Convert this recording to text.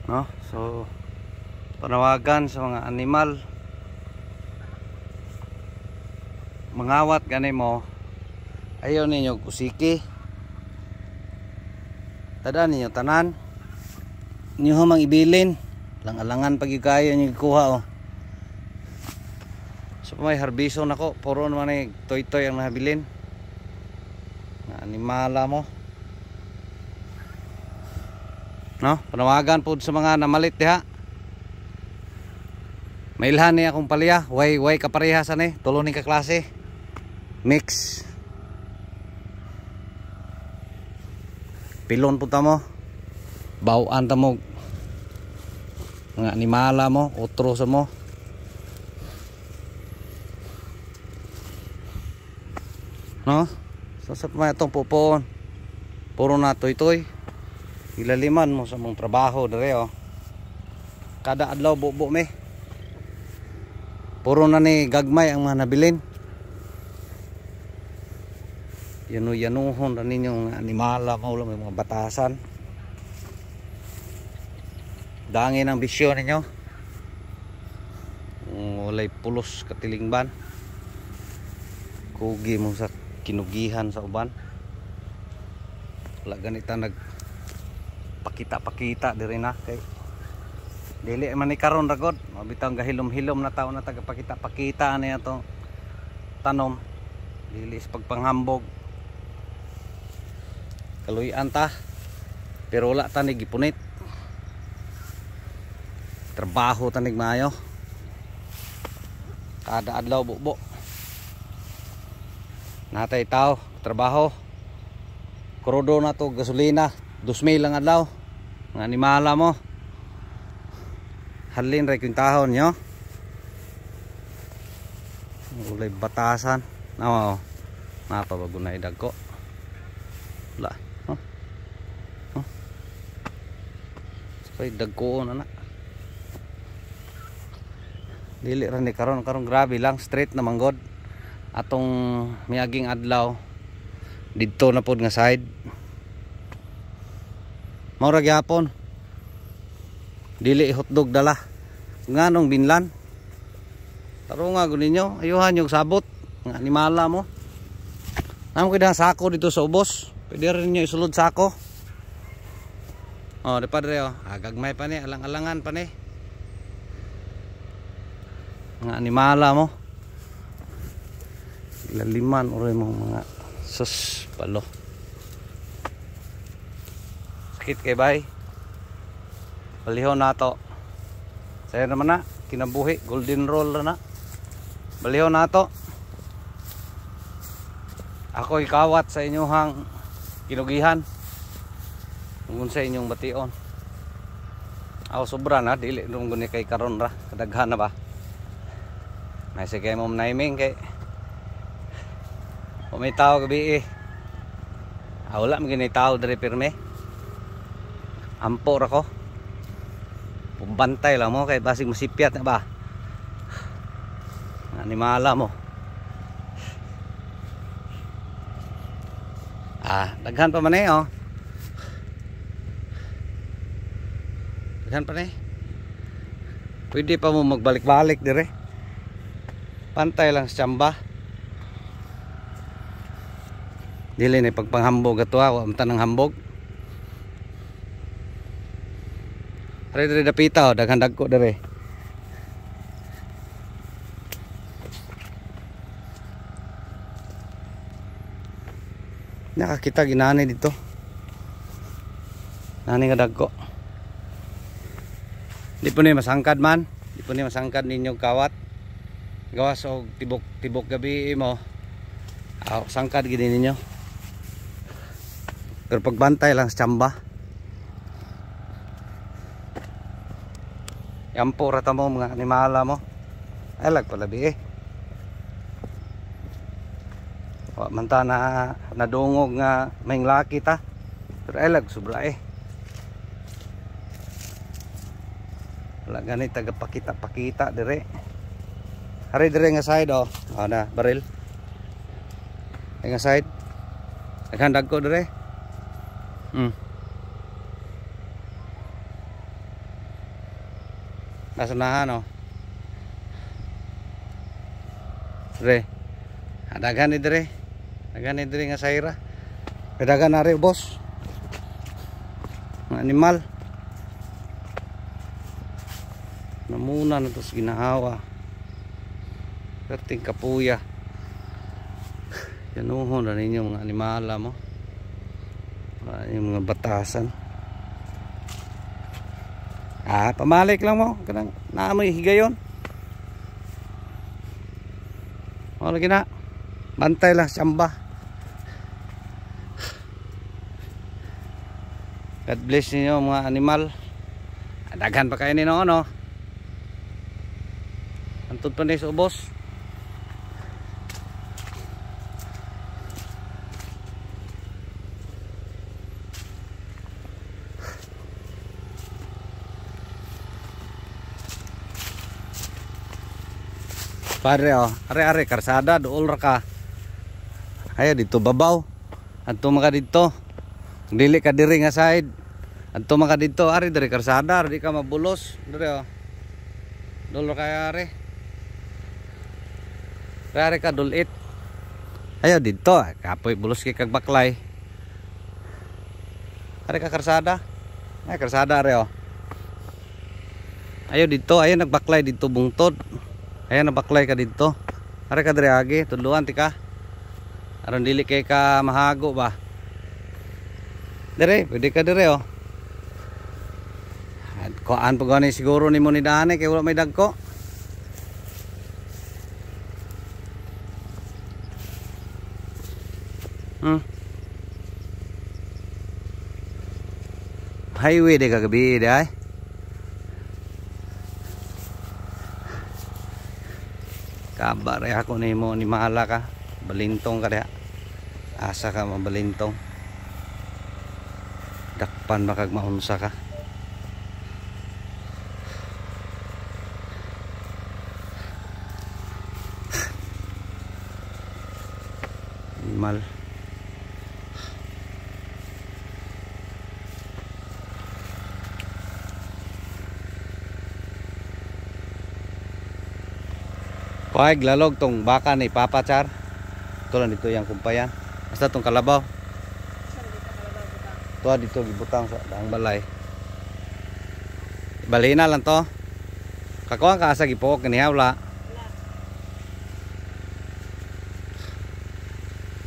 no? So panawagan sa mga animal, mangawat gani mo, ayaw ninyo kusiki, tadaan ninyo tanan ninyo hamang ibilin lang alangan pag kayo nyo ikuha. So may harbison nako, puro naman ay toy-toy ang nahabilin na animala mo, no? Panawagan po sa mga namalit diha. Mailhan niya akong palya, way kaparehasan tulo ni ka klase mix pilon punta mo, bawaan ta mo mga animala mo, otro sa mo, no? So sa may itong pupoon puro na toy-toy, ilaliman mo sa mong trabaho dire kada adlaw bubo me, puro na ni gagmay ang mga nabilin. Yanuhon na ninyong animala mo, may mga batasan. Dangin ang bisyo ninyo, walay pulos katilingban, kugi mo sa kinugihan sa uban. Wala ganita nagpakita diri na kay dili man ni karon ragod mabitaw gahilom-hilom na tao na tagapakita niya to tanom, dili is pagpanghambog kaluyan ta, pero wala ta ni gipunit, trabaho ta nig maayo kada adlaw bubo natay tao trabaho, krudo na to gasolina 2,000 lang adlaw, mga animala mo halin ray kwintahon nyo, ulay batasan no, napabago na idag ko wala dagko na dili ra ni karon grabe lang straight na manggod atong miaging adlaw didto na pod nga side mao ra gyapon, dili hotdog dala nganong binlan tarong nga gud ninyo ayuhan yung sabot nga animala mo, namo kay sako dito sa ubos, pwede rin nyo isulod sako. Di padre gagmay pa ni, alang-alangan pa ni mga animala mo, laliman oray mo mga sus palo sakit kay bay balihon nato sayo naman na kinabuhi golden roll na balihon nato. Ako ikawat sa inyong kinugihan kung sa inyong bation. Ako sobra na dili nung guni kay karon ra kadaghan na ba may sige mong naiming kay may tao gabi wala maging tao dari pirme ampo ra ko pumbantay lang mo kay basig masipyat na ba animala mo. Daghan pa man daghan pa pwede pa mo magbalik-balik dire, pantay lang sa tsamba, dili na pagpanghambog ato wa man ng hambog. Dire dapita daghan dagko dire. Nakakita ginani dito. Nani nga dagko. Di po ni masangkad man. Di po ni masangkad ninyo kawat. Gawas og tibok gabi mo. Sangkad gid ninyo. Pero pagbantay lang sa tsamba. Yampo rata mo mga animala mo. Ay lag pala bi manta na nadungog nga may laki ta, pero ay lag sobra wala ganit tagapakita dire. Hari dire nga side na baril nga side naghandag ko dire Kasunahan oh. Dire. Daghan ni dire. Daghan ni dire nga sayra. Pedagan na rin boss. Mga animal. Namuna na ito sa ginahawa. Perting kapuya. Yanuhon na ninyo mga animala mo. Yung mga batasan. Pamalik lang mo. Kanang naamoy higayon. Lagi na. Bantay lang, samba. God bless ninyo mga animal. Daghan pa kayo nino ano. Antod pa sa ubos. Padre oh, are-are karsada dool ra ka. Ayo dito babaw. Adto maka dito. Dili ka diri nga side. Adto maka dito, are diri karsada, di ka mabulos. Diri oh. Dool ra kay are. Are ka dulit. Ayo dito, kapoy bulos kay kag baklay. Are ka karsada. Ay karsada are oh. Ayo dito, ayo nagbaklay dito bungtod. Ayan nabaklay ka dito. Are ka diri agi, tudluan ti ka. Aron dili kay ka mahago ba. Dire, pwede ka dire oh. Kuan pa gani siguro nimo ni dane kay wala may dagko. Highway de kagabi day. Kabar ako nimo ni mahala ka. Balintong ka diha. Asa ka mabalintong. Dakpan makag maunsa ka. Animal. Paig lalog tong baka ni Papa Char. Ito lang dito yung kumpayan. Basta tong kalabaw. Ito dito gibutang sa daang balay. Balina lang to. Kakuha ka asa gipok ni hawla.